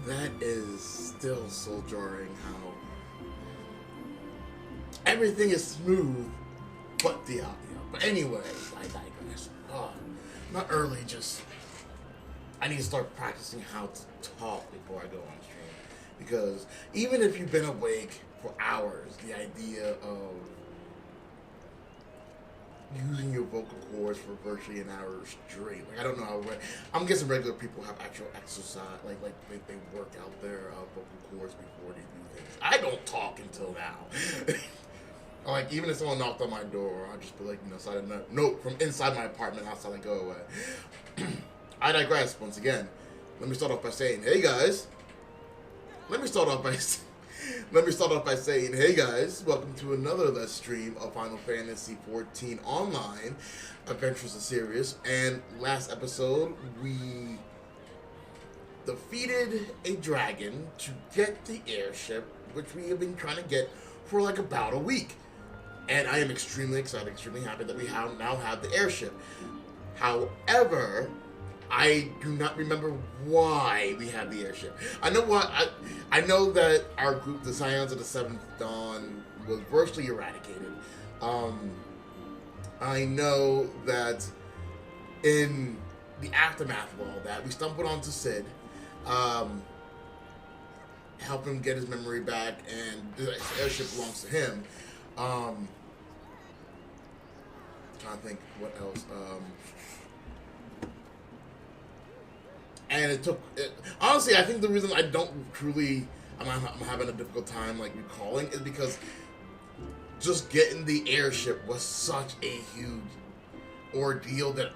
that is still so jarring how everything is smooth but the audio. But anyway, I digress. Not early, just I need to start practicing how to talk before I go on stream. Because even if you've been awake for hours, the idea of using your vocal cords for virtually an hour straight. Like I don't know how. I'm guessing regular people have actual exercise, like they work out their vocal cords before they do things. I don't talk until now. Like even if someone knocked on my door, I'll just be like, side note from inside my apartment outside and go away. I digress once again. Let me start off by saying, hey guys. Let me start off by saying, hey guys, welcome to another Let's Stream of Final Fantasy XIV Online, Adventures of Sirius. And last episode, we defeated a dragon to get the airship, which we have been trying to get for like about a week. And I am extremely excited, extremely happy that we now have the airship. However, I do not remember why we had the airship. I know what I know that our group, the Scions of the Seventh Dawn, was virtually eradicated. I know that in the aftermath of all that, we stumbled onto Sid, help him get his memory back, and the airship belongs to him. Trying to think what else. And it took, honestly, I think the reason I don't I'm having a difficult time like recalling is because just getting the airship was such a huge ordeal that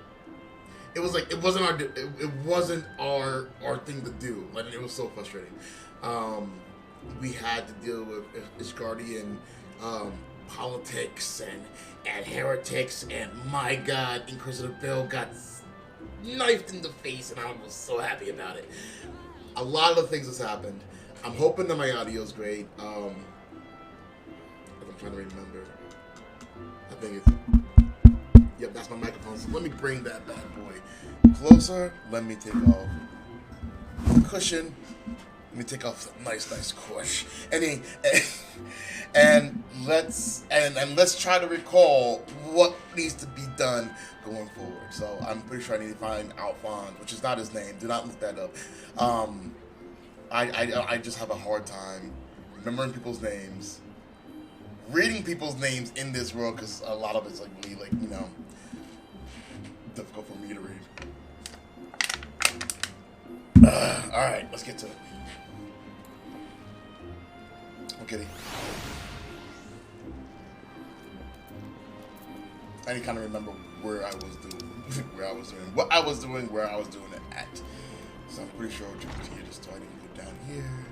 it was like, it wasn't our thing to do. Like, it was so frustrating. We had to deal with Iscardian politics and heretics, and my God, Inquisitor Bill got knifed in the face, and I was so happy about it. A lot of things has happened. I'm hoping that my audio is great. I'm trying to remember. I think it's... Yep, that's my microphone. So let me bring that bad boy closer. Let me take off the cushion. Let me take off the nice cush. And let's try to recall what needs to be done going forward. So I'm pretty sure I need to find Alphonse, which is not his name. Do not look that up. I just have a hard time remembering people's names, reading people's names in this world, because a lot of it's like really difficult for me to read. All right, let's get to it. Okay. I need to kind of remember where I was doing, what I was doing it at. So I'm pretty sure we'll continue this, so I need to go down here.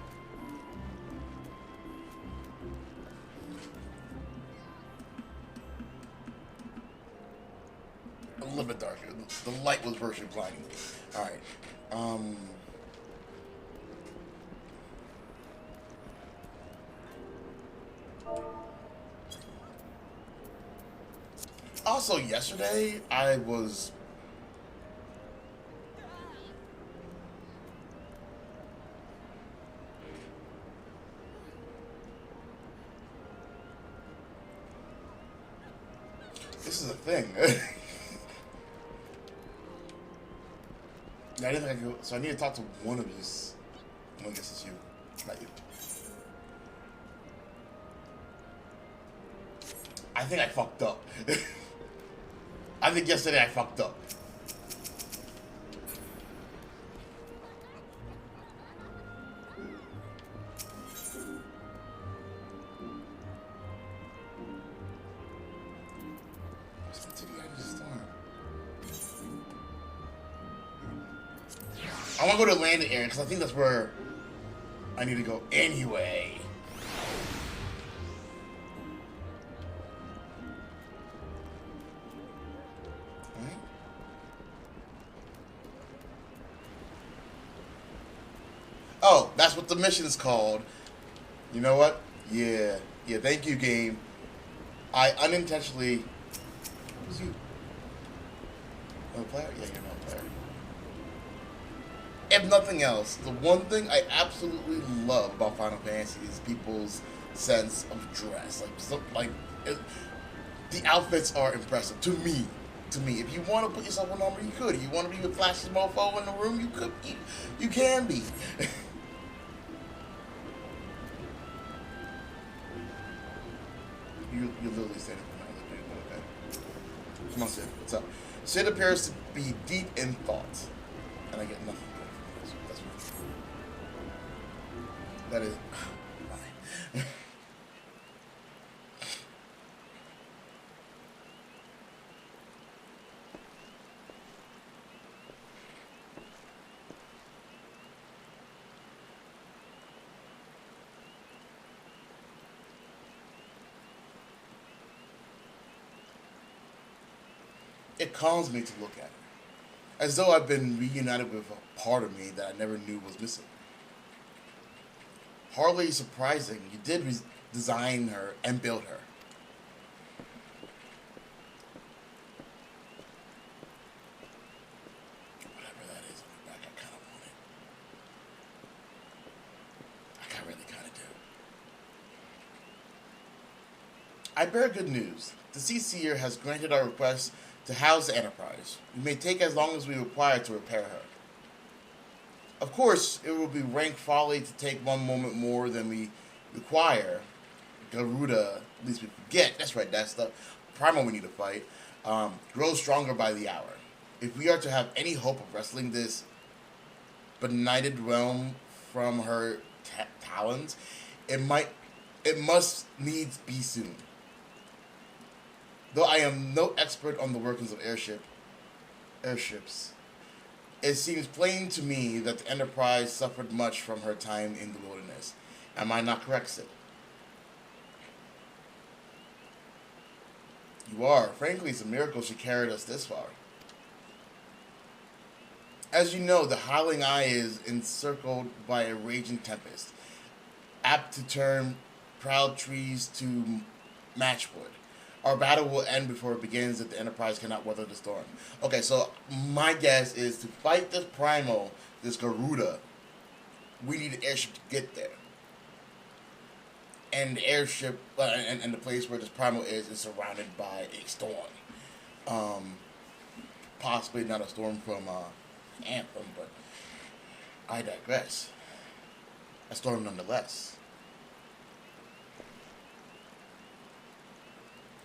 A little bit darker. The light was virtually blinding. All right. Also, yesterday, I was... This is a thing. I didn't think I could... So I need to talk to one of these. I guess it's you. Not you. I think I fucked up. I think yesterday I fucked up. I want to go to landing area because I think that's where I need to go anyway. Oh, that's what the mission is called. You know what? Yeah, thank you, game. I unintentionally... Who's you? No player? Yeah, you're not a player. If nothing else, the one thing I absolutely love about Final Fantasy is people's sense of dress. It, the outfits are impressive to me. To me, if you want to put yourself in armor, you could. If you want to be the flashiest mofo in the room, you could. You can be. You literally said it from another dude. Okay. Come on, Sid. What's up? Sid appears to be deep in thought, and I get nothing good from this. That is. Fine. It calms me to look at her, as though I've been reunited with a part of me that I never knew was missing. Hardly surprising, you did design her and build her. Whatever that is on the back, I kind of want it. I really kind of do. I bear good news. The CCR has granted our request to house the Enterprise. We may take as long as we require to repair her. Of course, it will be rank folly to take one moment more than we require. Garuda, at least we forget, that's right, that's the primal we need to fight, grows stronger by the hour. If we are to have any hope of wresting this benighted realm from her talons, it must needs be soon. Though I am no expert on the workings of airships, it seems plain to me that the Enterprise suffered much from her time in the wilderness. Am I not correct, Sid? You are. Frankly, it's a miracle she carried us this far. As you know, the Howling Eye is encircled by a raging tempest, apt to turn proud trees to matchwood. Our battle will end before it begins if the Enterprise cannot weather the storm. Okay, so my guess is to fight this primal, this Garuda, we need an airship to get there. And the airship, and the place where this primal is surrounded by a storm. Possibly not a storm from Anthem, but I digress. A storm nonetheless.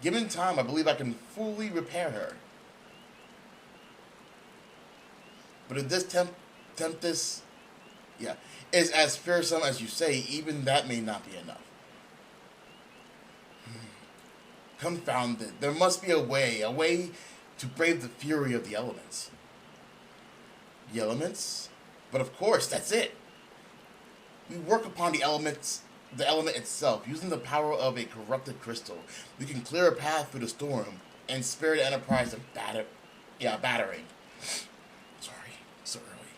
Given time, I believe I can fully repair her. But if this tempest, is as fearsome as you say, even that may not be enough. Confound it. There must be a way to brave the fury of the elements. The elements? But of course, that's it. We work upon the element itself, using the power of a corrupted crystal. We can clear a path through the storm and spare the Enterprise of battering. Sorry, so early.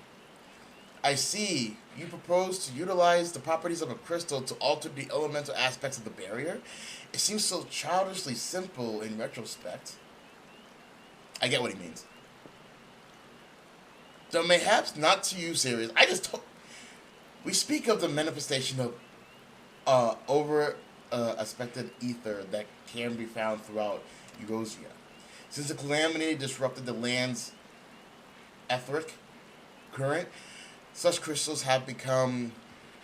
I see. You propose to utilize the properties of a crystal to alter the elemental aspects of the barrier? It seems so childishly simple in retrospect. I get what he means. Though mayhaps not to you, Sirius. We speak of the manifestation of aspected ether that can be found throughout Eurasia. Since the calamity disrupted the land's etheric current, such crystals have become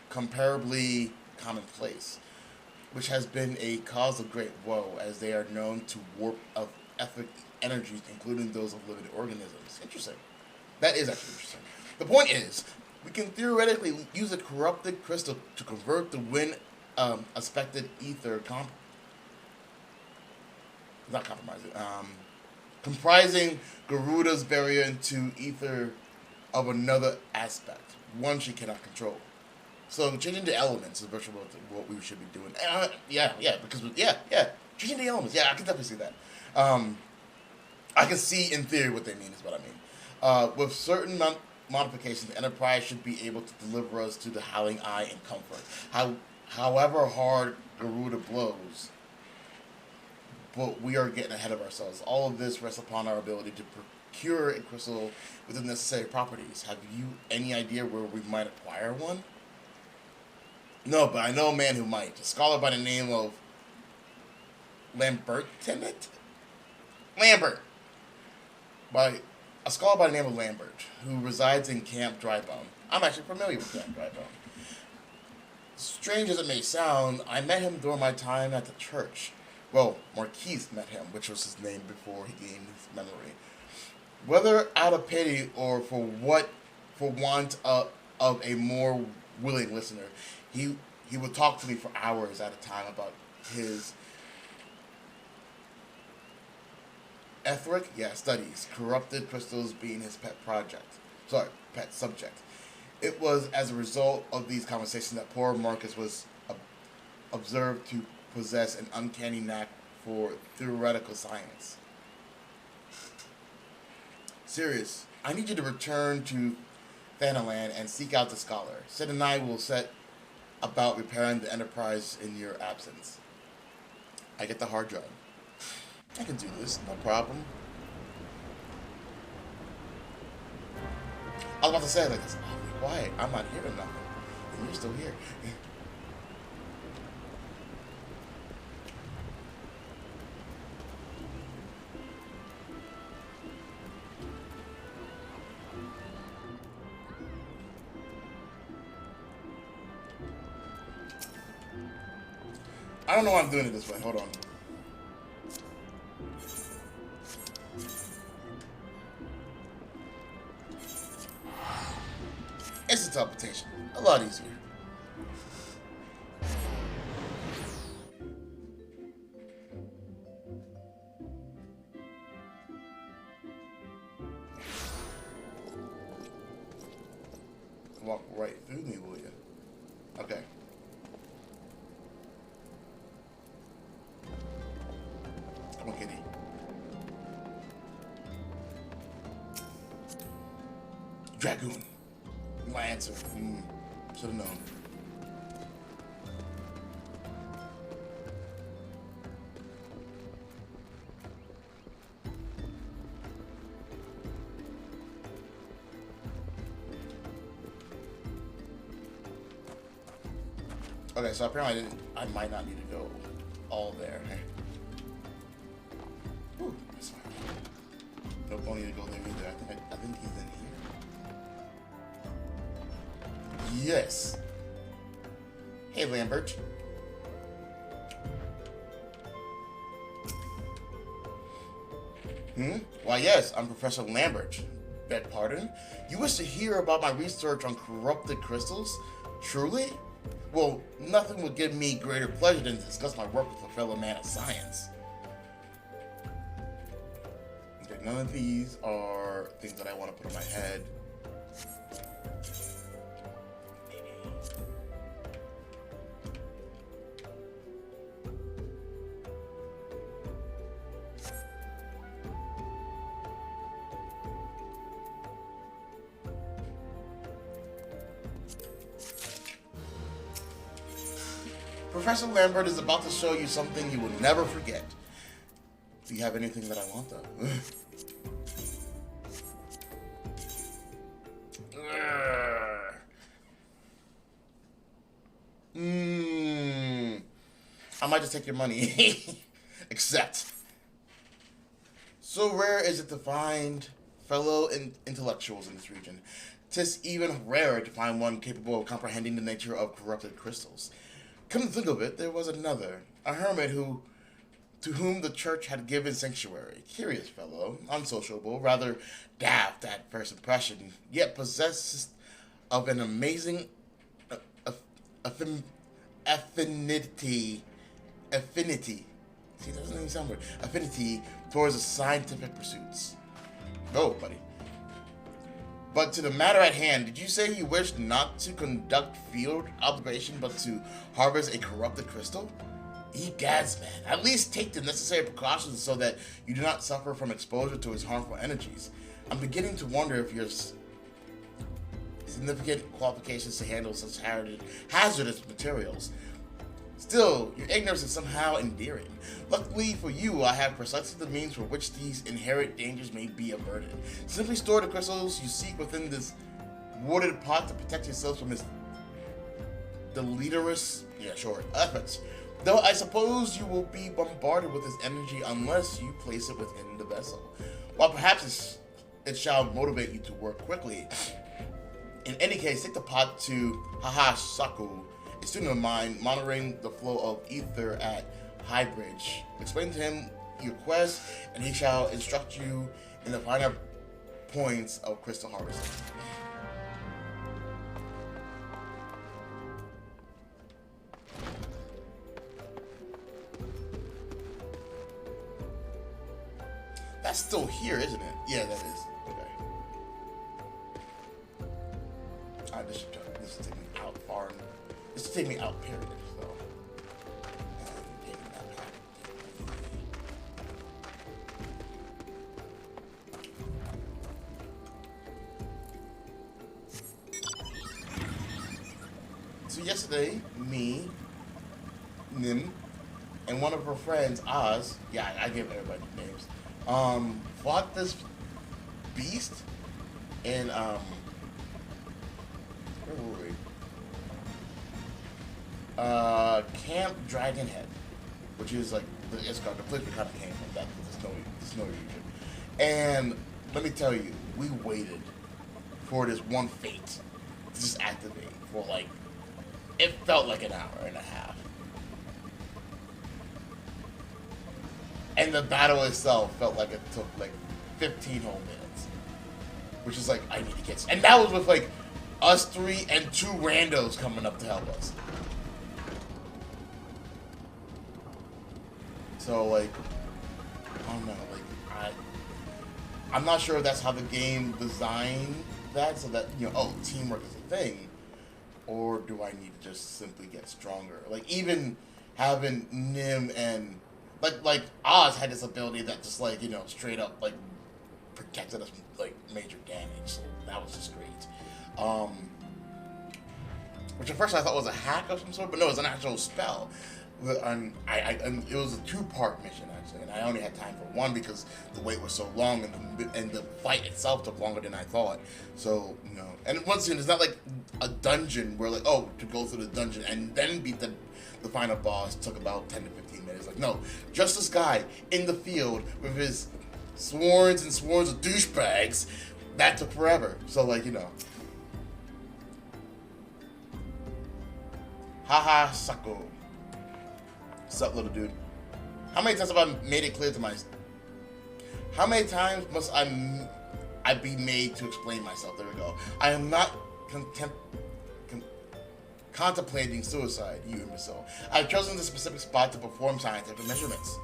comparably commonplace, which has been a cause of great woe, as they are known to warp of etheric energies, including those of living organisms. Interesting. That is actually interesting. The point is, we can theoretically use a corrupted crystal to convert the wind aspected ether comprising Garuda's barrier into ether of another aspect, one she cannot control. So changing the elements is virtually what we should be doing. Changing the elements. Yeah, I can definitely see that. I can see in theory what they mean is what I mean. With certain modifications, the Enterprise should be able to deliver us to the Howling Eye in comfort. However hard Garuda blows, but we are getting ahead of ourselves. All of this rests upon our ability to cure a crystal with the necessary properties. Have you any idea where we might acquire one? No, but I know a man who might. A scholar by the name of Lambert. By a scholar by the name of Lambert, who resides in Camp Drybone. I'm actually familiar with Camp Drybone. Strange as it may sound, I met him during my time at the church. Well, Marquise met him, which was his name before he gained his memory. Whether out of pity or for want of a more willing listener, he would talk to me for hours at a time about his studies, corrupted crystals being his pet subject. It was as a result of these conversations that poor Marcus was observed to possess an uncanny knack for theoretical science. Sirius, I need you to return to Thanaland and seek out the scholar. Sid and I will set about repairing the Enterprise in your absence. I get the hard drive. I can do this, no problem. I was about to say, like, it's awfully quiet. I'm not hearing nothing. And you're still here. I don't know why I'm doing it this way. Hold on. Instant teleportation. A lot easier. Walk right through me, will you? Okay. Come on, kitty. Dragoon. My answer. Should have known. Okay, so apparently I might not need to go all there. Ooh, that's fine. Nope, don't need to go there either. I think he's in here. Yes. Hey, Lambert. Why, yes, I'm Professor Lambert. Beg pardon? You wish to hear about my research on corrupted crystals? Truly? Well, nothing would give me greater pleasure than to discuss my work with a fellow man of science. Okay, none of these are things that I want to put in my head. Professor Lambert is about to show you something you will never forget. Do you have anything that I want, though? I might just take your money. Accept. So rare is it to find fellow intellectuals in this region. 'Tis even rarer to find one capable of comprehending the nature of corrupted crystals. Come to think of it, there was another, a hermit to whom the church had given sanctuary. Curious fellow, unsociable, rather daft at first impression, yet possessed of an amazing affinity. See, that doesn't even sound weird. Affinity towards the scientific pursuits. Oh, buddy. But to the matter at hand, did you say you wished not to conduct field observation, but to harvest a corrupted crystal? Egads, man. At least take the necessary precautions so that you do not suffer from exposure to its harmful energies. I'm beginning to wonder if your significant qualifications to handle such hazardous materials. Still, your ignorance is somehow endearing. Luckily for you, I have precisely the means for which these inherent dangers may be averted. Simply store the crystals you seek within this warded pot to protect yourselves from his deleterious, efforts. Though I suppose you will be bombarded with his energy unless you place it within the vessel. While perhaps it shall motivate you to work quickly. In any case, take the pot to Saku, a student of mine, monitoring the flow of ether at High Bridge. Explain to him your quest, and he shall instruct you in the finer points of crystal harvesting. That's still here, isn't it? Yeah, that is. Okay. Alright, this should take me out far. This should take me out, period. So. So yesterday, me, Nim, and one of her friends, Oz, I give everybody names, fought this beast in, where were we? Camp Dragonhead, which is like, it's called the place we kind of came from, that the snowy region. And let me tell you, we waited for this one fate to just activate for like, it felt like an hour and a half. And the battle itself felt like it took like 15 whole minutes. Which is like, I need to get... And that was with like us three and two randos coming up to help us. So like, I don't know, like, I'm not sure if that's how the game designed that, so that, teamwork is a thing. Or do I need to just simply get stronger? Like, even having Nim and... Like Oz had this ability that just like, straight up like protected us from like major damage. So that was just great. Which at first I thought was a hack of some sort, but no, it was an actual spell. And it was a 2-part mission actually, and I only had time for one because the wait was so long and the fight itself took longer than I thought. So and once again, it's not like a dungeon where like to go through the dungeon and then beat the final boss took about 10 to 15 minutes. Like, no, just this guy in the field with his swarms and swarms of douchebags, that took forever. So, like, Haha Sako. Sup, little dude? How many times have I made it clear to How many times must I be made to explain myself? There we go. I am not contemplating suicide, you imbecile. I've chosen this specific spot to perform scientific measurements.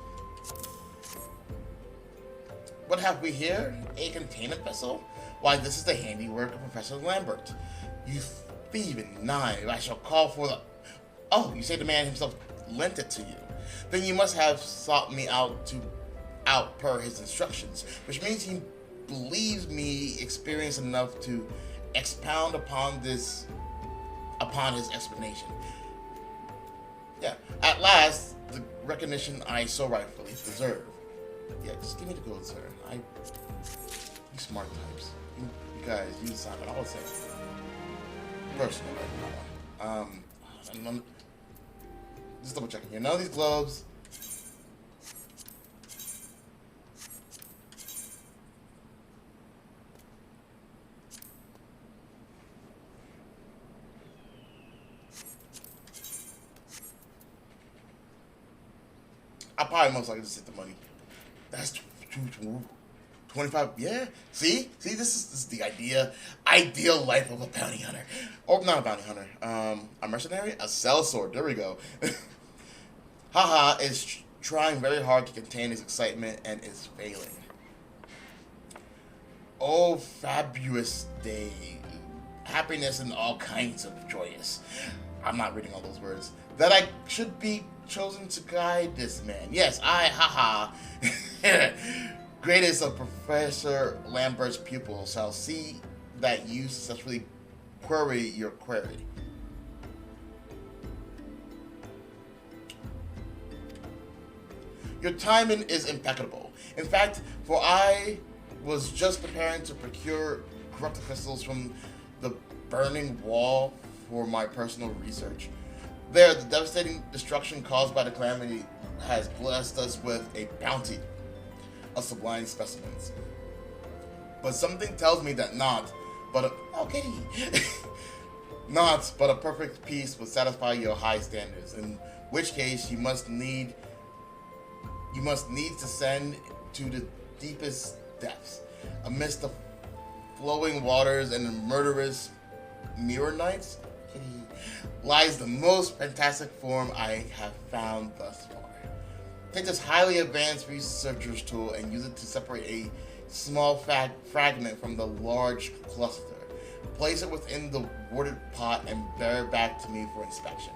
What have we here? A containment vessel? Why, this is the handiwork of Professor Lambert. You thieving knife, I shall call for the... Oh, you say the man himself lent it to you. Then you must have sought me out per his instructions, which means he believes me experienced enough to expound upon his explanation. Yeah, at last, the recognition I so rightfully deserve. Yeah, just give me the gold, sir. You smart types. You guys, you Simon, I would say. Personal, right? Just double checking here. None of these gloves. I probably most likely just hit the money. That's 25. Yeah. See, this is the ideal life of a bounty hunter, or not a bounty hunter. A mercenary, a sellsword. There we go. Haha is trying very hard to contain his excitement and is failing. Oh, fabulous day, happiness and all kinds of joyous. I'm not reading all those words. That I should be chosen to guide this man. Yes, haha, greatest of Professor Lambert's pupils, shall see that you successfully query your query. Your timing is impeccable. In fact, for I was just preparing to procure corrupted crystals from the burning wall for my personal research. There, the devastating destruction caused by the calamity has blessed us with a bounty of sublime specimens. But something tells me that not but a perfect peace would satisfy your high standards, in which case you must needs descend to the deepest depths, amidst the flowing waters and the murderous mirror nights, lies the most fantastic form I have found thus far. Take this highly advanced researcher's tool and use it to separate a small fragment from the large cluster. Place it within the watered pot and bear it back to me for inspection.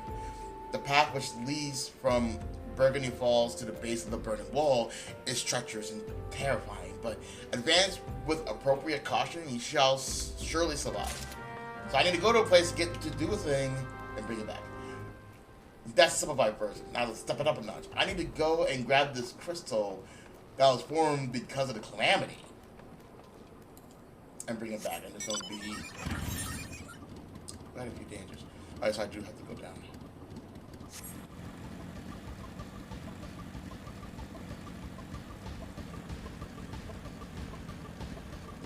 The path which leads from Burgundy Falls to the base of the burning wall is treacherous and terrifying, but advance with appropriate caution, you shall surely survive. So I need to go to a place to do a thing and bring it back. That's the simplified version. Now let's step it up a notch. I need to go and grab this crystal that was formed because of the calamity and bring it back, and there's going to be quite a few dangers. Alright, so I do have to go down.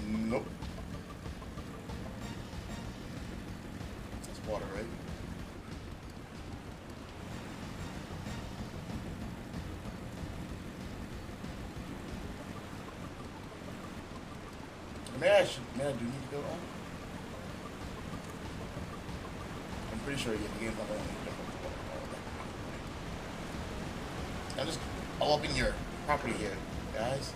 Nope. That's water, right? Maybe I do need to go on. I'm pretty sure the game's not going to I'm just all up in your property here, guys.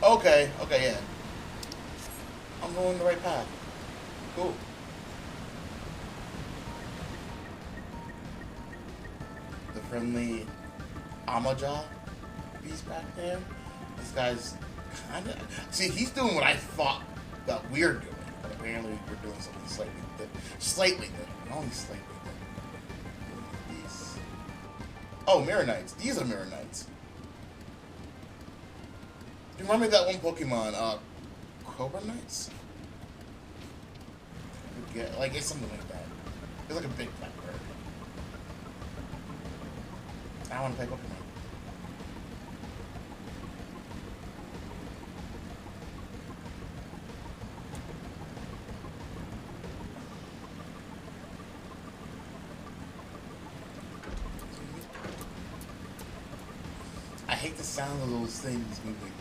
Okay, yeah. I'm going the right path. Cool. The friendly Amaja beast back there. This guy's kinda... See, he's doing what I thought that we're doing, but apparently we're doing something slightly different. Only slightly different. These... Oh, Mirror Knights. These are Mirror Knights. You remind me of that one Pokemon, Cobra Knights? Yeah, like, it's something like that. It's like a big black bird. I want to play Pokemon. I hate the sound of those things moving.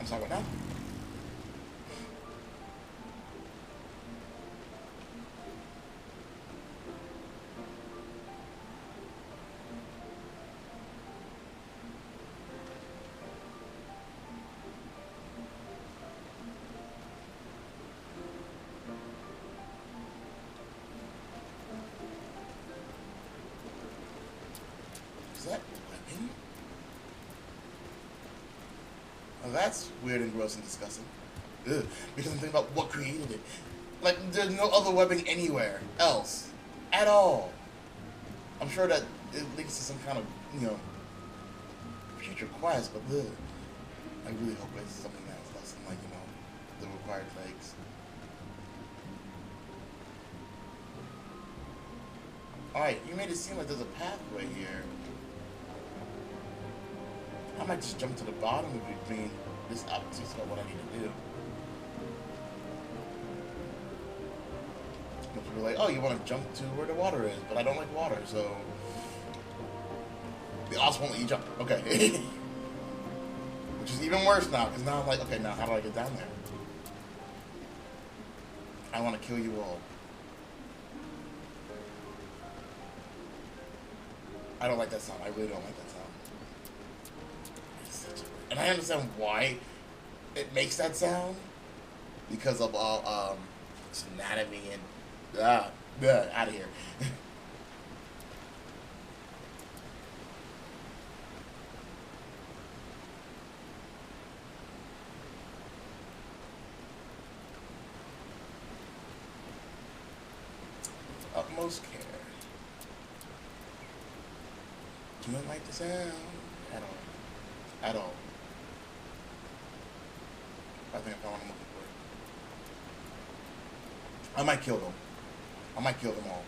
I'm sorry, what now? Is that weapon? Well, that's weird and gross and disgusting. Ugh. Because I'm thinking about what created it. Like, there's no other weapon anywhere else. At all. I'm sure that it leads to some kind of, future quest, but ugh. I really hope it's something that's less than, like, the required legs. Alright, you made it seem like there's a pathway here. I might just jump to the bottom if we bring this up to see what I need to do. But people are like, oh, you want to jump to where the water is, but I don't like water, so... The also won't let you jump. Okay. Which is even worse now, because now I'm like, okay, now how do I get down there? I want to kill you all. I don't like that sound. I really don't like that sound. And I understand why it makes that sound. Because of all its anatomy and out of here. utmost care. Do not like the sound at all. At all. I think I found what I'm looking for. I might kill them. I might kill them all.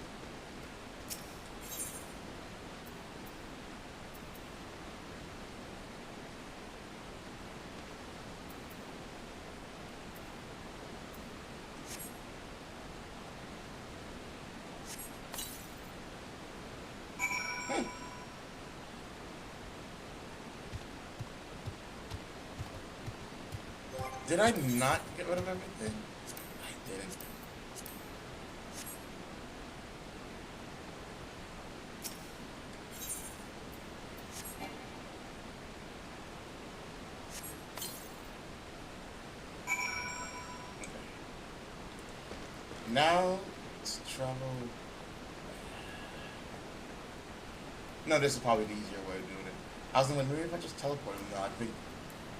Did I not get rid of everything? I didn't. Okay. Now, let's travel. No, this is probably the easier way of doing it. I was thinking, maybe if I just teleport them, I think.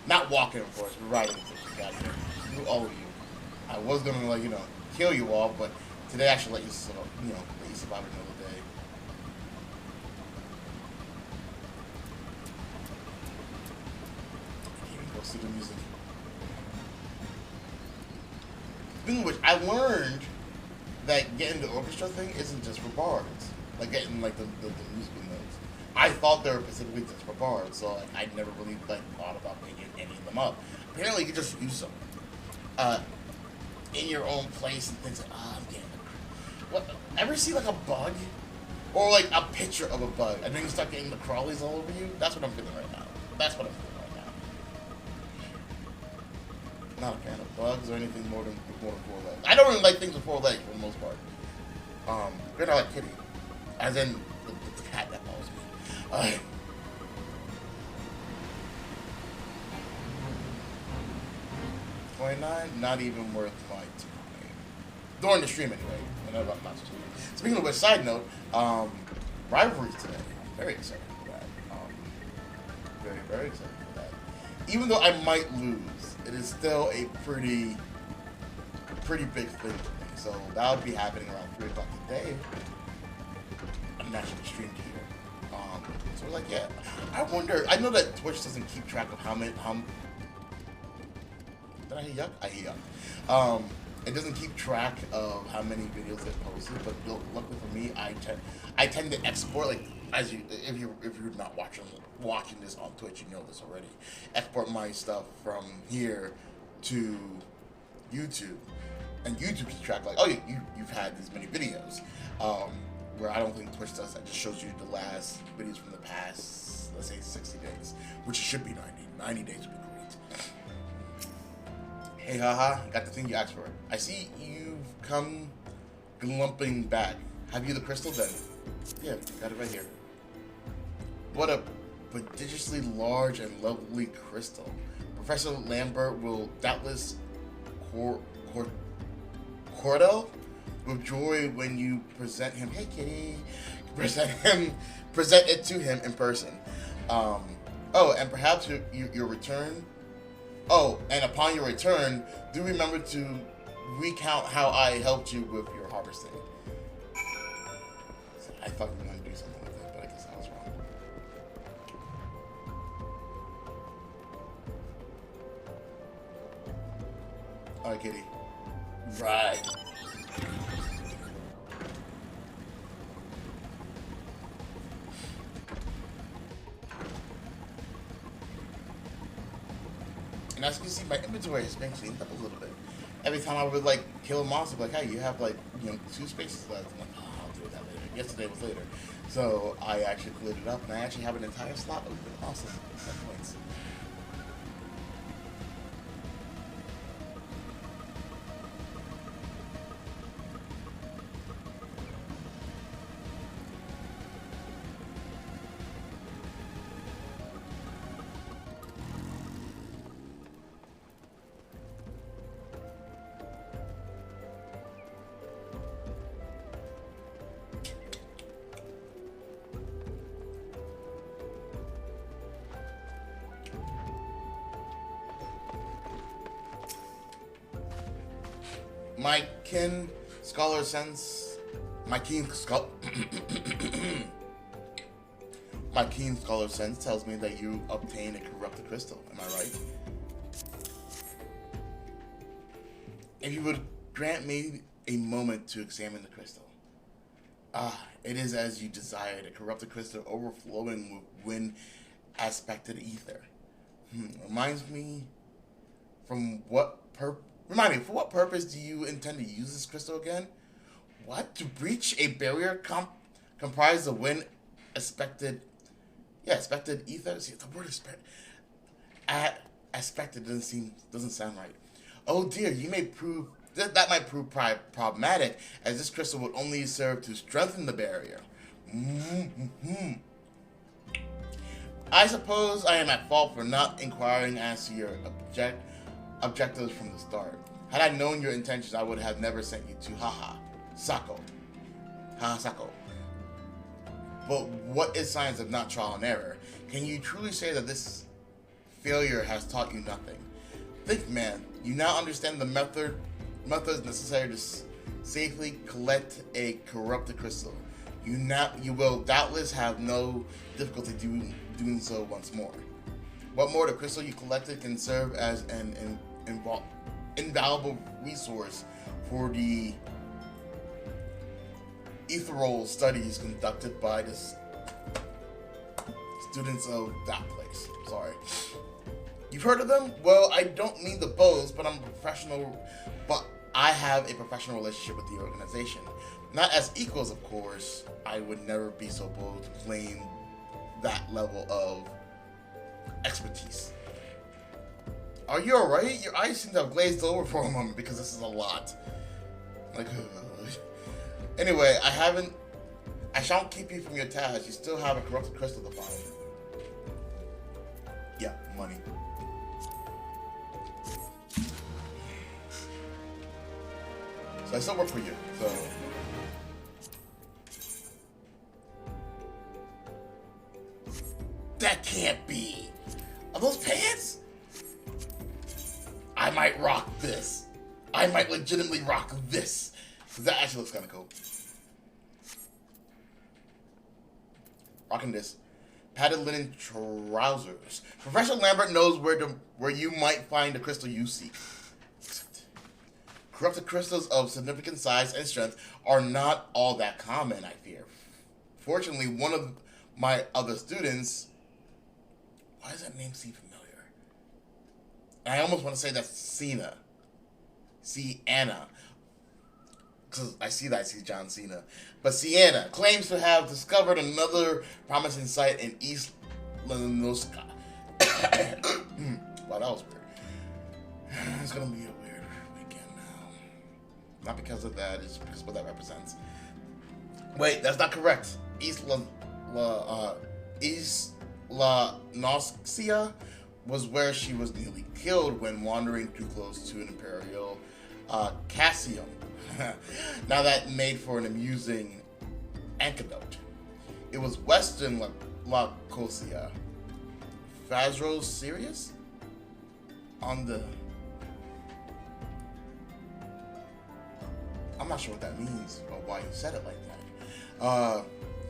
Not walking, of course, but riding until she got here. Through all of you. I was gonna, like, kill you all, but today I should let you, let you survive another day. I can't even go see the music. Speaking of which, I learned that getting the orchestra thing isn't just for bards. Like, getting, like, the musical notes. I thought they were specifically just for bards, so like, I never really thought about picking any of them up. Apparently, you can just use them in your own place and things like. I'm getting what? Ever see like a bug or like a picture of a bug, and then you start getting the crawlies all over you? That's what I'm feeling right now. That's what I'm feeling right now. Not a fan of bugs or anything more than 4 legs. I don't really like things with 4 legs for the most part. They're not like Kitty, as in the cat that follows me. 29, not even worth my time. During the stream anyway. Whenever I'm not streaming. Speaking of which, side note, rivalries today. Very excited for that. Very, very excited for that. Even though I might lose, it is still a pretty big thing for me. So that would be happening around 3 o'clock today. I'm naturally streamed here. So we're like, yeah. I wonder. I know that Twitch doesn't keep track of how many. Did I hear yuck? I hear yuck. It doesn't keep track of how many videos they posted, but luckily for me, I tend to export, like, as you if you're not watching this on Twitch, you know this already. Export my stuff from here to YouTube, and YouTube keeps track like, oh, you've had these many videos. Where I don't think Twitch does that. Just shows you the last videos from the past, let's say 60 days, which it should be 90. 90 days would be great. Hey, haha, got the thing you asked for. I see you've come glumping back. Have you the crystal then? Yeah, got it right here. What a prodigiously large and lovely crystal. Professor Lambert will doubtless Cordell with joy when you present him. Hey, kitty. Present it to him in person. Oh, and perhaps your return. Oh, and upon your return, do remember to recount how I helped you with your harvesting. I thought we were going to do something like that, but I guess I was wrong. Alright, kitty. Right. And as you can see, my inventory has been cleaned up a little bit. Every time I would like kill a monster, like, hey, you have like 2 spaces left. I'm like, oh, I'll do that later. Yesterday was later, so I actually cleared it up, and I actually have an entire slot open. Awesome. That points. My kin, scholar sense, My keen skull. My keen scholar sense tells me that you obtained a corrupted crystal. Am I right? If you would grant me a moment to examine the crystal. Ah, it is as you desired, a corrupted crystal overflowing with wind aspected ether. Reminds me Remind me, for what purpose do you intend to use this crystal again? What? To breach a barrier comprised of wind aspected aspected ether? See, the word aspected doesn't sound right. Oh dear, you may prove that might prove problematic, as this crystal would only serve to strengthen the barrier. Mm-hmm. I suppose I am at fault for not inquiring as to your objectives from the start. Had I known your intentions, I would have never sent you to Sako. But what is science if not trial and error? Can you truly say that this failure has taught you nothing? Think, man. You now understand the methods necessary to safely collect a corrupted crystal. You will doubtless have no difficulty doing so once more. What more, the crystal you collected can serve as an invaluable resource for the ethereal studies conducted by the students of that place. Sorry. You've heard of them? Well, I don't mean to boast, but I have a professional relationship with the organization. Not as equals, of course. I would never be so bold to claim that level of expertise. Are you alright? Your eyes seem to have glazed over for a moment because this is a lot. Anyway, I shan't keep you from your task. You still have a corrupted crystal to find. Yeah, money. So I still work for you, so... That can't be! Are those pants? I might rock this. I might legitimately rock this. Because that actually looks kind of cool. Rocking this. Padded linen trousers. Professor Lambert knows where you might find the crystal you seek. Corrupted crystals of significant size and strength are not all that common, I fear. Fortunately, one of my other students... Why does that name seem familiar? I almost want to say that's Cena. Sienna. Because I see John Cena. But Sienna claims to have discovered another promising site in East Lenoska. Wow, that was weird. It's going to be a weird weekend now. Not because of that, it's because of what that represents. Wait, that's not correct. East Lenosia was where she was nearly killed when wandering too close to an Imperial Cassium. Now that made for an amusing anecdote. It was Western Lacosia. Fazro Sirius? On the... I'm not sure what that means, or why you said it like that.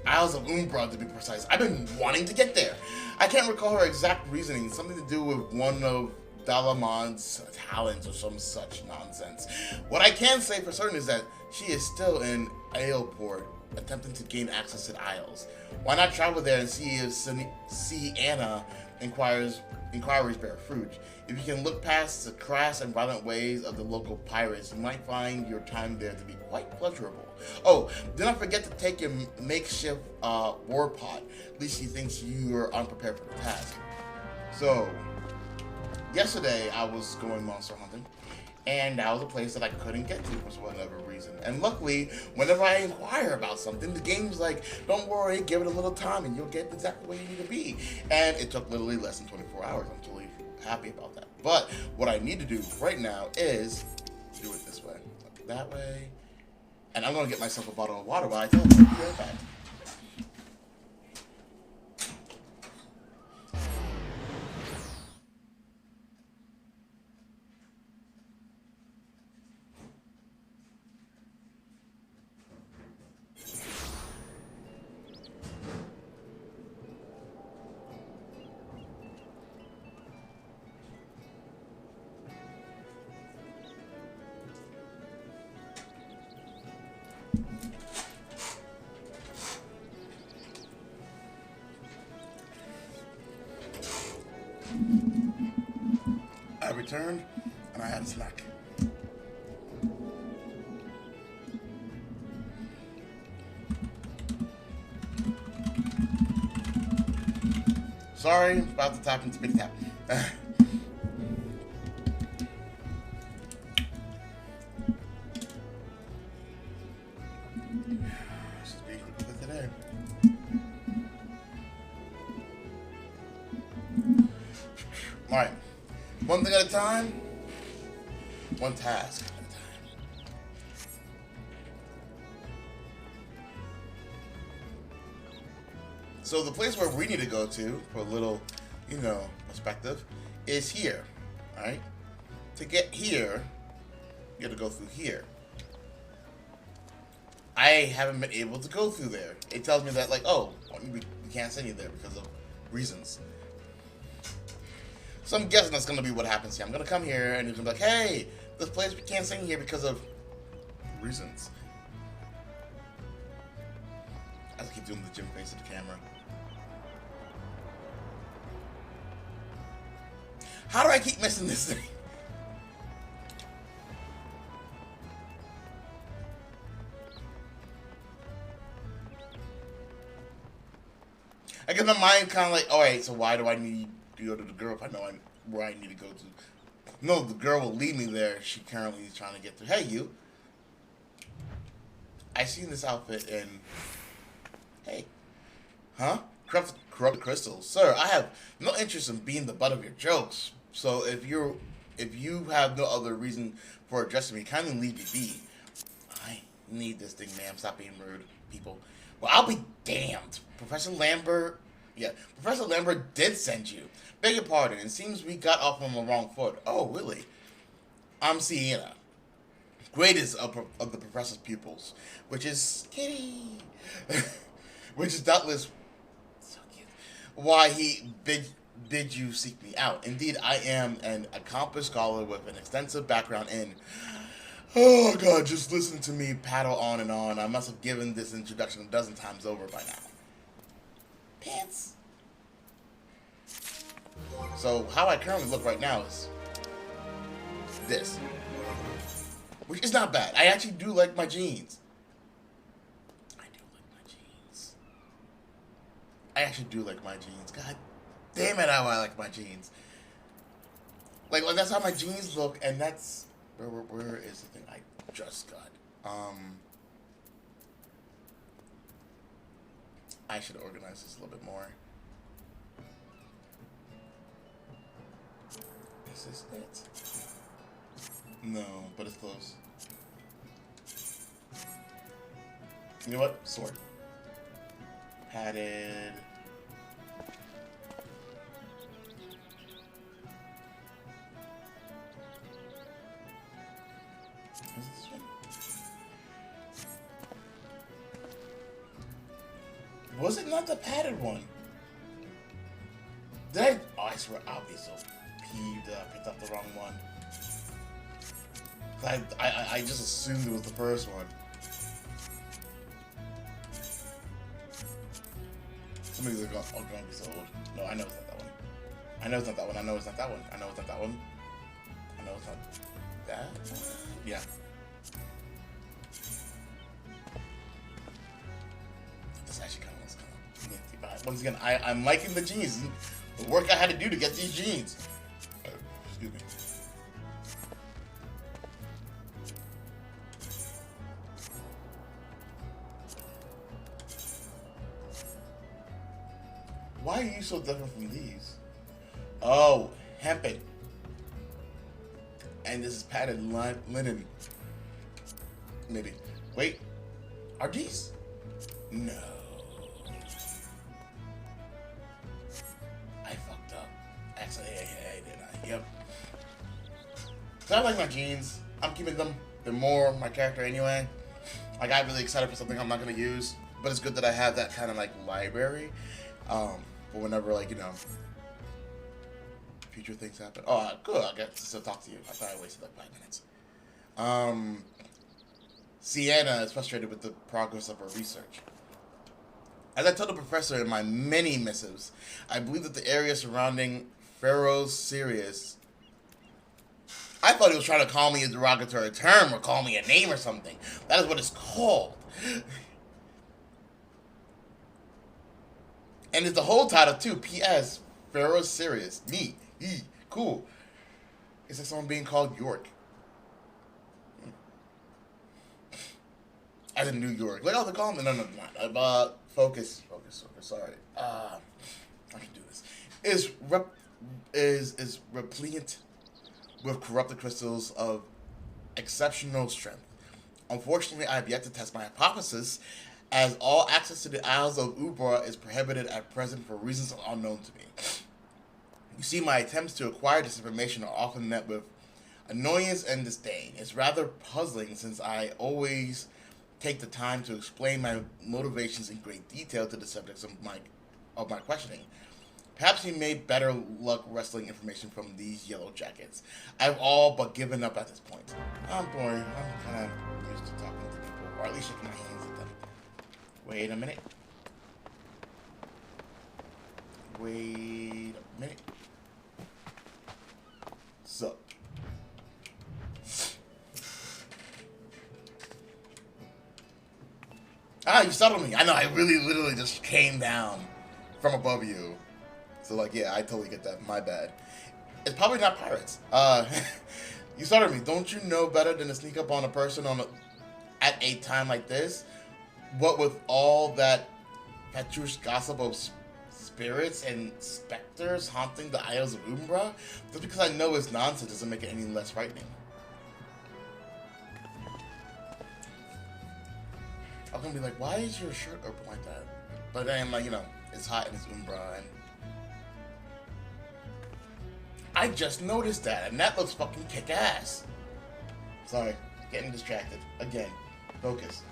Isles of Umbra, to be precise. I've been wanting to get there. I can't recall her exact reasoning. Something to do with one of Dalamon's talents or some such nonsense. What I can say for certain is that she is still in Aleport, attempting to gain access to the Isles. Why not travel there and see if Sienna inquiries bear fruit? If you can look past the crass and violent ways of the local pirates, you might find your time there to be quite pleasurable. Oh, do not forget to take your makeshift war pot. At least she thinks you are unprepared for the task. So, yesterday I was going monster hunting, and that was a place that I couldn't get to for whatever reason. And luckily, whenever I inquire about something, the game's like, don't worry, give it a little time and you'll get exactly where you need to be. And it took literally less than 24 hours. I'm totally happy about that. But what I need to do right now is do it this way, that way, and I'm gonna get myself a bottle of water while I tell you. I'll be right back. returned, and I had a snack. Sorry, about to tap into Big Tap. Just being quick with it today. Alright. One thing at a time. One task at a time. So the place where we need to go to, for a little, perspective, is here. Alright? To get here, you have to go through here. I haven't been able to go through there. It tells me that, like, oh, we can't send you there because of reasons. So I'm guessing that's going to be what happens here. I'm going to come here and he's going to be like, hey, this place we can't sing here because of reasons. I just keep doing the gym face of the camera. How do I keep missing this thing? I get my mind kind of like, alright, so why do I need to go to the girl if I know where I need to go to? No, the girl will lead me there. She currently is trying to get through. Hey, you. I seen this outfit in... Hey. Huh? Corrupt crystals. Sir, I have no interest in being the butt of your jokes. So if you have no other reason for addressing me, kindly leave me be. I need this thing, ma'am. Stop being rude, people. Well, I'll be damned. Professor Lambert did send you. Beg your pardon. It seems we got off on the wrong foot. Oh, really? I'm Sienna, greatest of the professor's pupils, which is Kitty, which is doubtless so cute. Why he bid you seek me out. Indeed, I am an accomplished scholar with an extensive background in... Oh, God, just listen to me paddle on and on. I must have given this introduction a dozen times over by now. Pants. So, how I currently look right now is this. Which is not bad. I actually do like my jeans. I actually do like my jeans. God damn it, how I like my jeans. Like that's how my jeans look, and that's... Where is the thing I just got? I should organize this a little bit more. Is this it? No, but it's close. You know what? Sword. Padded. Is this one? Was it not the padded one? Did I? Oh, I swear I'll be so peeved that I picked up the wrong one. I just assumed it was the first one. Somebody's like, oh, don't be so old. No, I know it's not that one. I know it's not that one. I know it's not that one. I know it's not that one. I know it's not that. Yeah. This actually kind of looks kind of nifty, but once again, I'm liking the jeans. The work I had to do to get these jeans. Excuse me. Why are you so different from these? Oh, hempen. And this is padded linen. Maybe. Wait. Are these? No. I fucked up. Actually, I did not. Yep. So I like my jeans. I'm keeping them. They're more my character anyway. I got really excited for something I'm not going to use. But it's good that I have that kind of like library. For whenever, like, future things happen. Oh, good. I get to still talk to you. I thought I wasted like 5 minutes. Sienna is frustrated with the progress of her research. As I told the professor in my many missives, I believe that the area surrounding Pharaoh's Sirius I thought he was trying to call me a derogatory term or call me a name or something. That is what it's called. And it's the whole title too. P.S. Pharaoh Sirius. Me. Cool. It's like someone being called York. As in New York. Like, oh, they're calling me. No, focus. Sorry. I can do this. Is replete with corrupted crystals of exceptional strength. Unfortunately, I have yet to test my hypothesis, as all access to the Isles of Ubra is prohibited at present for reasons unknown to me. You see, my attempts to acquire this information are often met with annoyance and disdain. It's rather puzzling since I always take the time to explain my motivations in great detail to the subjects of my questioning. Perhaps you made better luck wresting information from these yellow jackets. I've all but given up at this point. I'm boring. I'm kind of used to talking to people, or at least shaking my hands at them. Wait a minute. So. You startled me. I know, I really literally just came down from above you. So, like, yeah, I totally get that. My bad. It's probably not pirates. You startled me. Don't you know better than to sneak up on a person at a time like this? What with all that fatuous gossip of spirits and specters haunting the Isles of Umbra? Just because I know it's nonsense doesn't make it any less frightening. I'm gonna be like, why is your shirt open like that? But then, like, you know, it's hot and it's Umbra, and I just noticed that, and that looks fucking kick-ass. Sorry, getting distracted. Again, focus.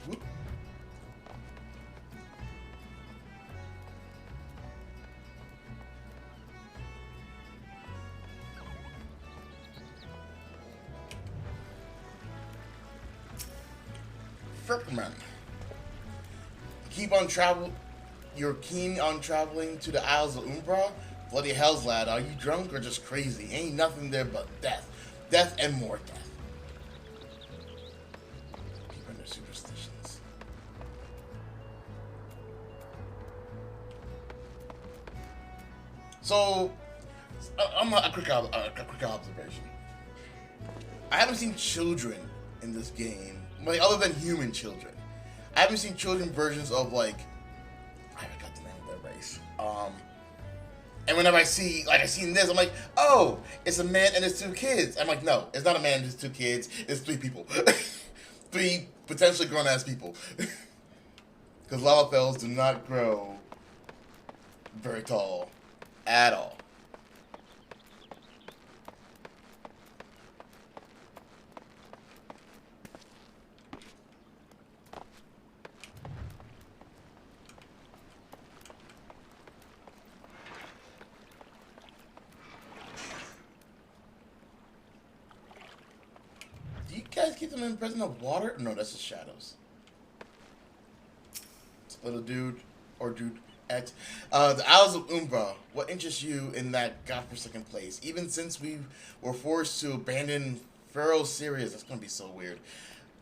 Whoop. Frickerman. You're keen on traveling to the Isles of Umbra? Bloody hells, lad, are you drunk or just crazy? Ain't nothing there but death. Death and more death. Keep under superstitions. So, a quick observation. I haven't seen children in this game, like, other than human children. I haven't seen children versions of, like, I forgot the name of that race. And whenever I seen this, I'm like, oh, it's a man and his two kids. I'm like, no, it's not a man and his two kids. It's three people. Three potentially grown-ass people. Because lava do not grow very tall at all. Do you guys keep them in prison of water? No, that's just shadows. Little dude, or dude at the Isles of Umbra. What interests you in that godforsaken place? Even since we were forced to abandon Pharaoh Sirius, that's gonna be so weird.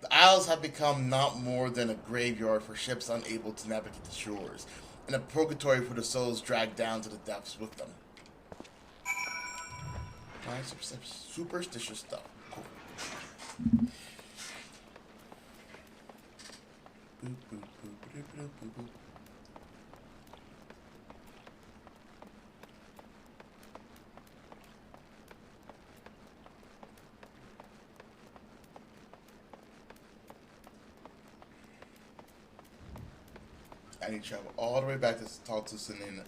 The Isles have become not more than a graveyard for ships unable to navigate the shores, and a purgatory for the souls dragged down to the depths with them. Nice, superstitious stuff. Cool. Boop, boop, boop, boop, boop, boop, boop. I need to travel all the way back to talk to Sinina.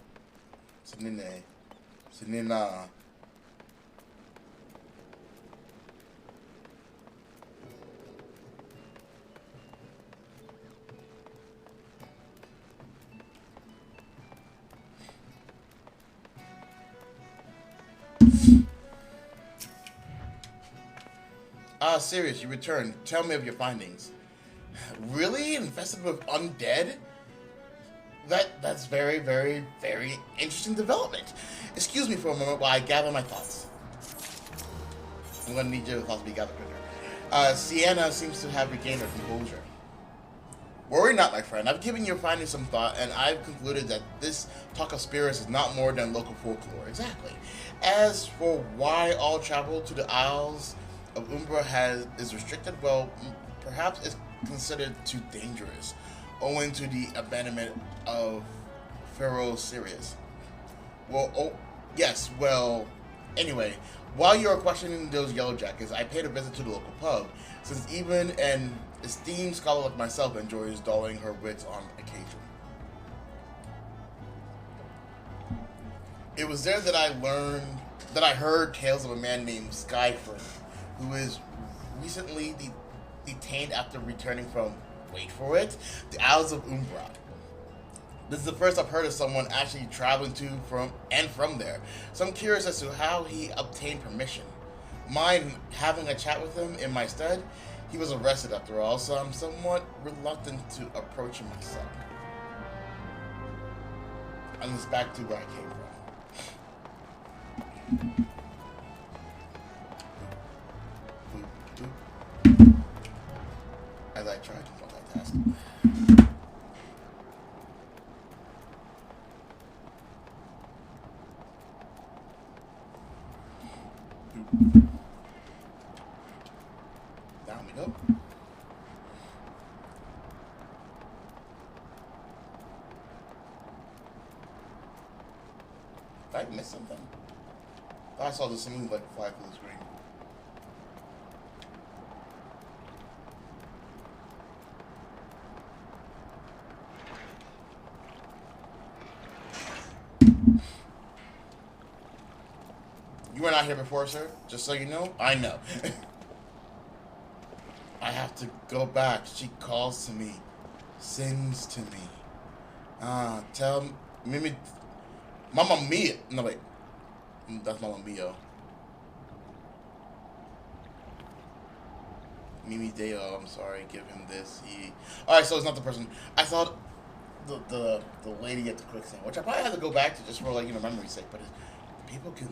Sirius, you returned. Tell me of your findings. Really? Infested with undead? That's very, very, very interesting development. Excuse me for a moment while I gather my thoughts. I'm gonna need your thoughts to be gathered quicker. Sienna seems to have regained her composure. Worry not, my friend. I've given your findings some thought, and I've concluded that this talk of spirits is not more than local folklore. Exactly. As for why all travel to the Isles of Umbra is restricted, well, perhaps it's considered too dangerous, owing to the abandonment of Pharaoh Sirius. Well, oh, yes, well, anyway, while you're questioning those yellow jackets, I paid a visit to the local pub, since even an esteemed scholar like myself enjoys dulling her wits on occasion. It was there that I heard tales of a man named Skyford, who is recently detained after returning from, wait for it, the Isles of Umbra. This is the first I've heard of someone actually traveling to from there, so I'm curious as to how he obtained permission. Mind having a chat with him in my stead? He was arrested after all, so I'm somewhat reluctant to approach him myself. And it's back to where I came from. As I tried to multitask. Down we go. Did I miss something? I saw there's something like fly through the screen. You were not here before, sir? Just so you know? I know. I have to go back. She calls to me. Sings to me. Tell Mimi... Mamma Mia. No, wait. That's Mamma Mia. Mimi Deo, I'm sorry. Give him this. Alright, so it's not the person. I thought the lady at the quicksand, which I probably had to go back to just for, like, memory's sake, but people can...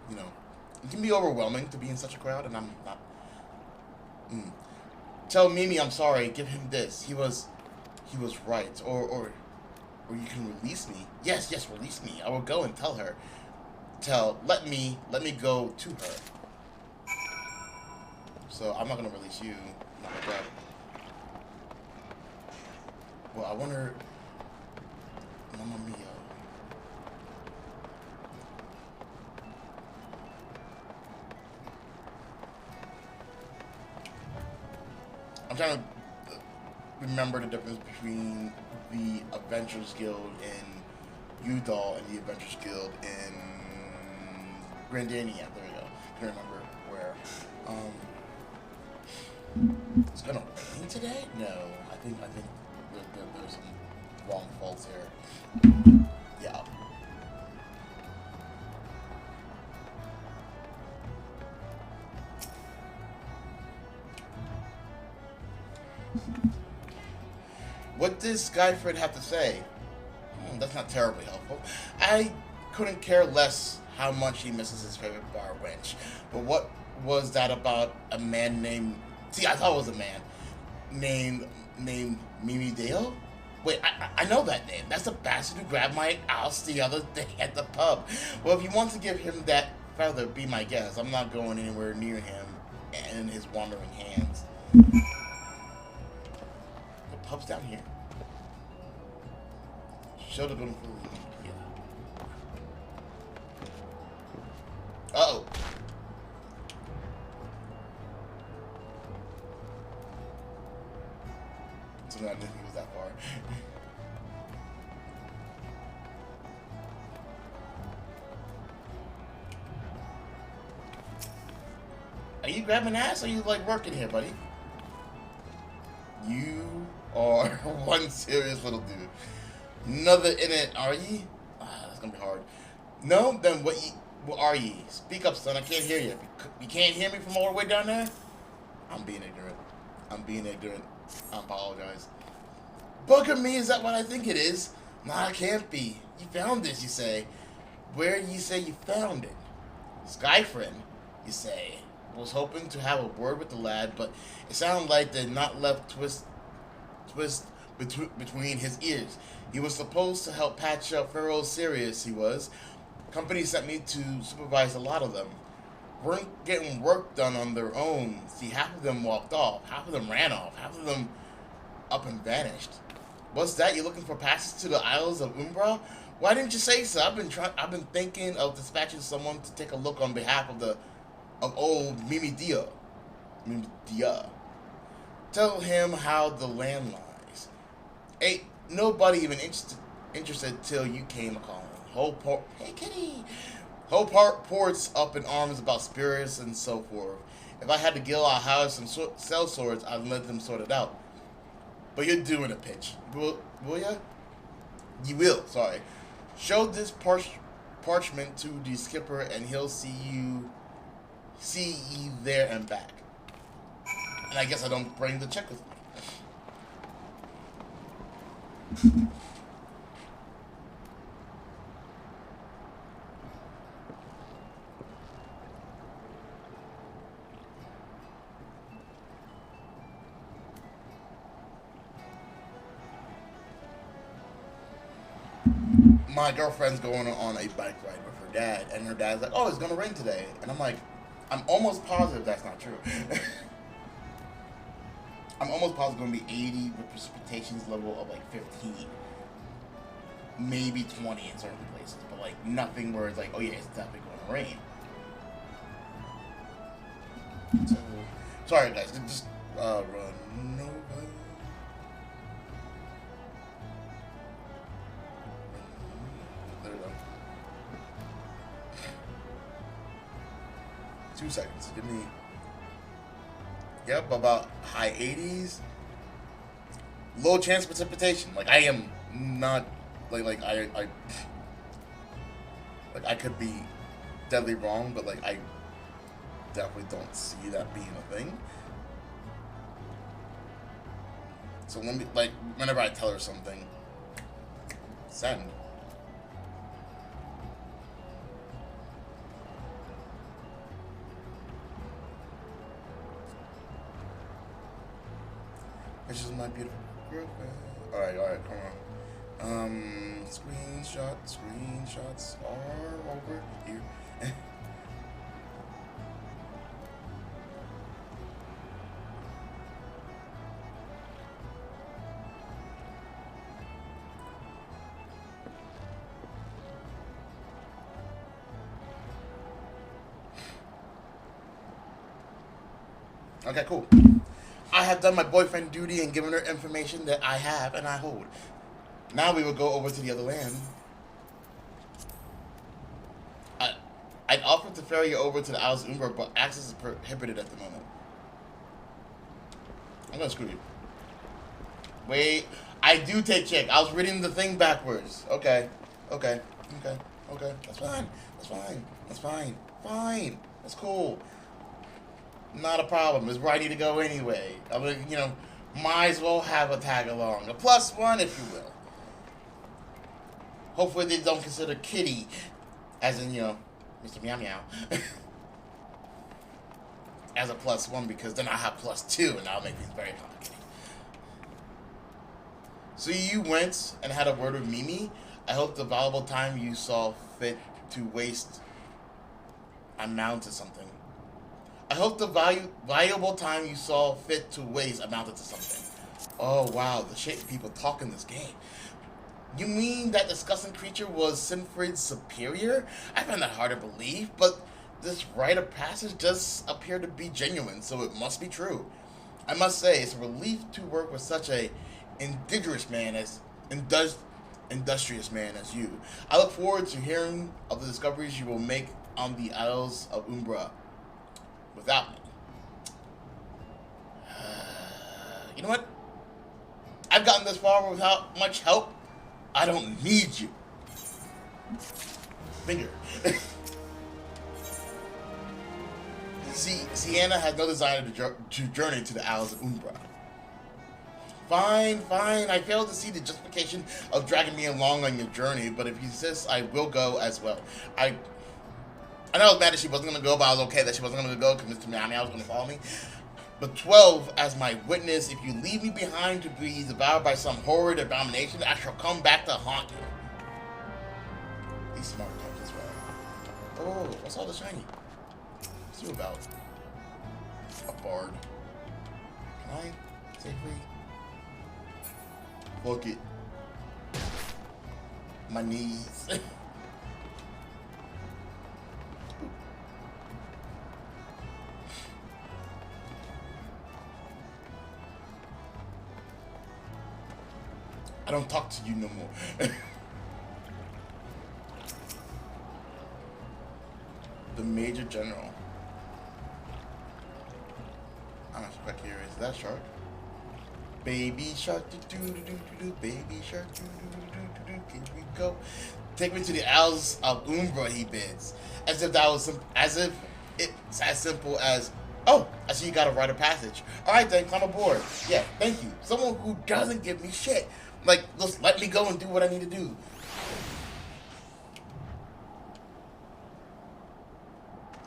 it can be overwhelming to be in such a crowd, and I'm not. Tell Mimi I'm sorry. Give him this. He was right. Or you can release me. Yes, release me. I will go and tell her. Let me go to her. So I'm not gonna release you. Not like that. Well, I wonder. Mamma Mia. I'm trying to remember the difference between the Adventurers Guild in Udall and the Adventurers Guild in Grandania. There we go. I can't remember where. It's gonna rain today? No, I think there's some wrong faults here. Yeah. What does Skyford have to say? That's not terribly helpful. I couldn't care less how much he misses his favorite bar wench. But what was that about a man named... See, I thought it was a man. Named Mimi Dale? Wait, I know that name. That's the bastard who grabbed my ass the other day at the pub. Well, if you want to give him that feather, be my guest. I'm not going anywhere near him and his wandering hands. Pub's down here. Should have been food. Yeah. Uh-oh. So I didn't think it was that far. Are you grabbing ass or are you like working here, buddy? You are one serious little dude. Another in it, are ye? That's gonna be hard. No? Then what are ye? Speak up, son. I can't hear you. You can't hear me from all the way down there? I'm being ignorant. I apologize. Bugger me, is that what I think it is? Nah, it can't be. You found this, you say. Where you say you found it? Skyfriend, you say. Was hoping to have a word with the lad, but it sounded like they'd not left between his ears. He was supposed to help patch up Pharaoh Sirius, he was. Company sent me to supervise a lot of them. Weren't getting work done on their own. See, half of them walked off, half of them ran off, half of them up and vanished. What's that? You looking for passes to the Isles of Umbra? Why didn't you say so? I've been thinking of dispatching someone to take a look on behalf of old Mimi Dia. Mimi Dia. Tell him how the land lies. Ain't nobody even interested till you came a calling. Hey kitty. Whole ports up in arms about spirits and so forth. If I had to gill our house and sell swords, I'd let them sort it out. But you're doing a pitch. Will ya? You will, sorry. Show this parchment to the skipper and he'll see you there and back. And I guess I don't bring the check with me. My girlfriend's going on a bike ride with her dad, and her dad's like, "Oh, it's gonna rain today," and I'm like, I'm almost positive that's not true. I'm almost positive it's gonna be 80 with precipitations level of like 15, maybe 20 in certain places, but like nothing where it's like, oh yeah, it's definitely gonna rain. So, sorry guys, just run over. 2 seconds. Give me. Yep, about high 80s. Low chance precipitation. Like I am not like I could be deadly wrong, but like I definitely don't see that being a thing. So let me like whenever I tell her something, send. This is my beautiful girlfriend. Alright, come on. Screenshots are over here. Okay, cool. I have done my boyfriend duty and given her information that I have and I hold. Now we will go over to the other land. I'd offer to ferry you over to the Isles of Umbra, but access is prohibited at the moment. I'm gonna screw you. Wait, I do take check. I was reading the thing backwards. Okay. That's fine. That's cool. Not a problem. It's where I need to go anyway. I mean, might as well have a tag along. A +1, if you will. Hopefully they don't consider Kitty as in, Mr. Meow Meow as a +1, because then I have +2 and that'll make things very complicated. So you went and had a word with Mimi. I hope the valuable time you saw fit to waste amounted to something. I hope the valuable time you saw fit to waste amounted to something. Oh wow, the shit people talk in this game. You mean that disgusting creature was Sinfrid's superior? I find that hard to believe, but this rite of passage does appear to be genuine, so it must be true. I must say, it's a relief to work with such a industrious man as you. I look forward to hearing of the discoveries you will make on the Isles of Umbra without me. You know what? I've gotten this far without much help. I don't need you. Finger. See, Sienna has no desire to journey to the Isles of Umbra. Fine, fine. I failed to see the justification of dragging me along on your journey, but if you insist, I will go as well. I know I was mad that she wasn't going to go, but I was okay that she wasn't going to go because Mr. Meow Meow was going to follow me. But 12, as my witness, if you leave me behind to be devoured by some horrid abomination, I shall come back to haunt you. These smart types as well. Oh, what's all the shiny? What's you about? A bard. Can I safely? Fuck it. My knees. I don't talk to you no more. The Major General. I'm not quite curious. Is that shark? Baby shark, do do do do do. Baby shark, do do do do do. Here we go. Take me to the Isles of Umbra, he bids, as if that was as if it's as simple as, oh, I see you got a rite of passage. All right then, climb aboard. Yeah, thank you. Someone who doesn't give me shit. Like, just let me go and do what I need to do.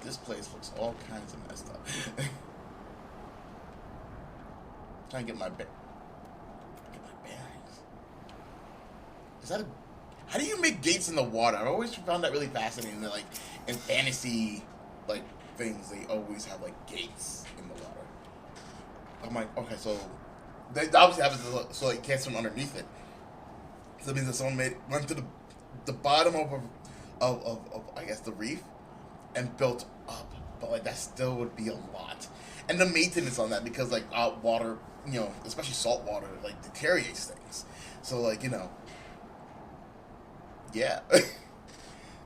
This place looks all kinds of messed up. Trying to get my bearings. Is that a... How do you make gates in the water? I've always found that really fascinating. That, like, in fantasy, like, things, they always have, like, gates in the water. I'm like, okay, so... They obviously have it so you can't swim underneath it. So that means that someone went to the bottom of I guess the reef and built up. But like that still would be a lot. And the maintenance on that, because like water, you know, especially salt water, like deteriorates things. So like, you know, yeah.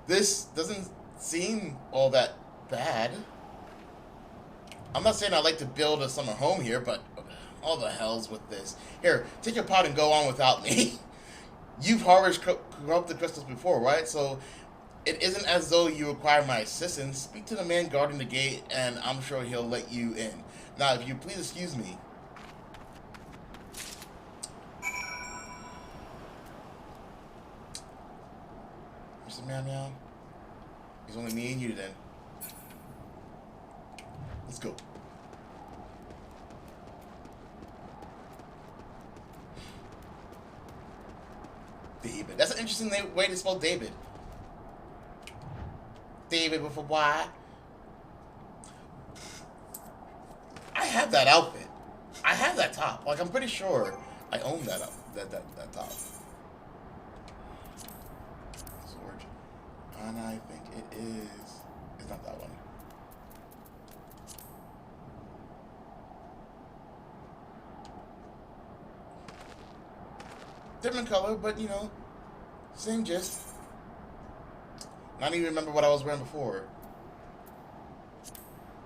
This doesn't seem all that bad. I'm not saying I like to build a summer home here, but all the hell's with this. Here, take your pot and go on without me. You've harvested corrupted crystals before, right? So it isn't as though you require my assistance. Speak to the man guarding the gate, and I'm sure he'll let you in. Now, if you please excuse me. Mr. Meow Meow. It's only me and you then. Let's go. David. That's an interesting way to spell David. David with a Y. I have that outfit. I have that top. Like, I'm pretty sure I own that top. Sword. And I think it is... It's not that one. Different color, but you know, same gist. Not even remember what I was wearing before.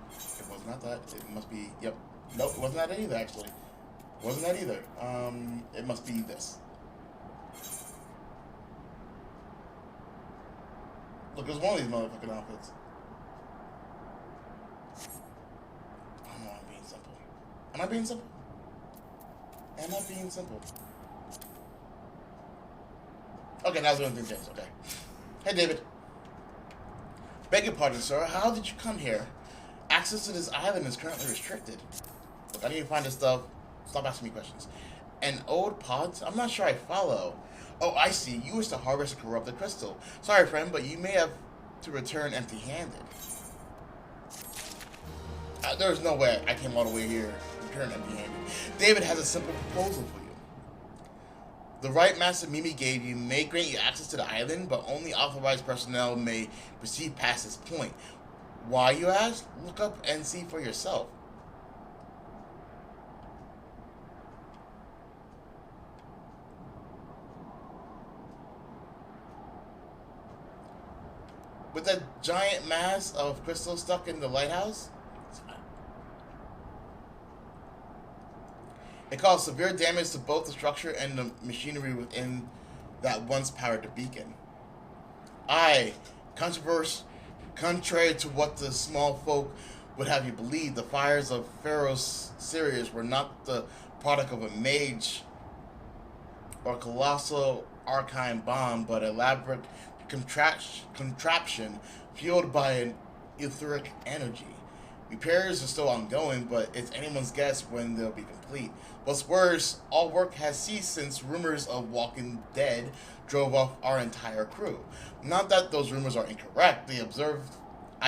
It was not that. It must be. Yep. Nope. It wasn't that either. Actually, it wasn't that either. It must be this. Look, it was one of these motherfucking outfits. I know I'm being simple. Am I being simple? Am I being simple? Okay, now we're doing things. Okay. Hey, David. Beg your pardon, sir. How did you come here? Access to this island is currently restricted. Look, I need to find this stuff. Stop asking me questions. An old pod? I'm not sure I follow. Oh, I see. You wish to harvest a corrupted crystal. Sorry, friend, but you may have to return empty-handed. There's no way I came all the way here to return empty-handed. David has a simple proposal for you. The right Master Mimi gave you may grant you access to the island, but only authorized personnel may proceed past this point. Why, you ask? Look up and see for yourself. With that giant mass of crystal stuck in the lighthouse, it caused severe damage to both the structure and the machinery within that once powered the beacon. Aye, contrary to what the small folk would have you believe the fires of Pharaoh's Sirius were not the product of a mage or colossal arcane bomb, but elaborate contraption fueled by an etheric energy. Repairs are still ongoing, but it's anyone's guess when they'll be complete. What's worse, all work has ceased since rumors of Walking Dead drove off our entire crew. Not that those rumors are incorrect. I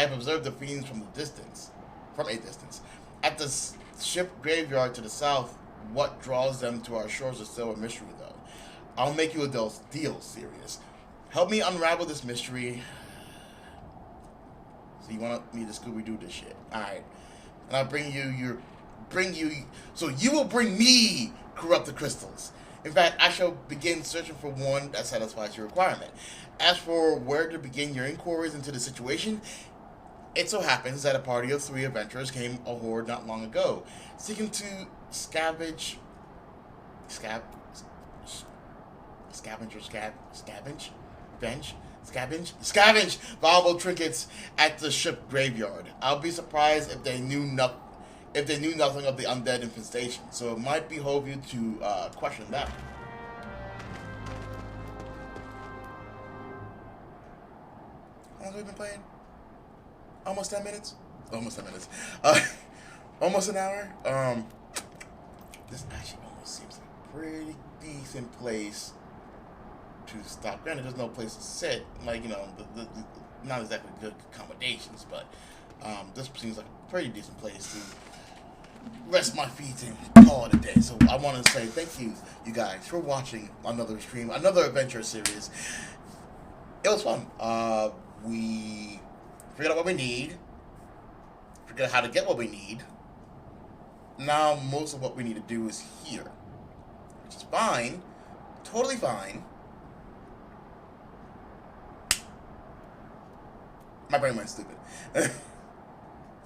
have observed the fiends from a distance. At the ship graveyard to the south, what draws them to our shores is still a mystery, though. I'll make you a deal, Sirius. Help me unravel this mystery. So you want me to Scooby-Doo this shit? Alright. And I'll so you will bring me corrupted crystals. In fact, I shall begin searching for one that satisfies your requirement. As for where to begin your inquiries into the situation, it so happens that a party of 3 adventurers came aboard not long ago, seeking to scavenge valuable trinkets at the ship graveyard. I'll be surprised if they knew nothing of the undead infestation, so it might behoove you to question them. How long have we been playing? Almost 10 minutes? Almost 10 minutes. Almost an hour. This actually almost seems like a pretty decent place to stop. Granted, there's no place to sit. Like, the not exactly good accommodations, but this seems like a pretty decent place to rest my feet and call it a day. So I want to say thank you guys for watching another stream, another adventure series. It was fun. We figured out what we need, figured out how to get what we need. Now most of what we need to do is here, which is fine, totally fine. My brain went stupid.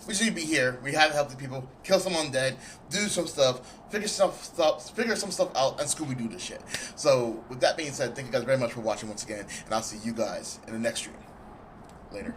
We should be here. We have to help the people, kill some undead, do some stuff, figure some stuff out, and Scooby-Doo this shit. So, with that being said, thank you guys very much for watching once again, and I'll see you guys in the next stream. Later.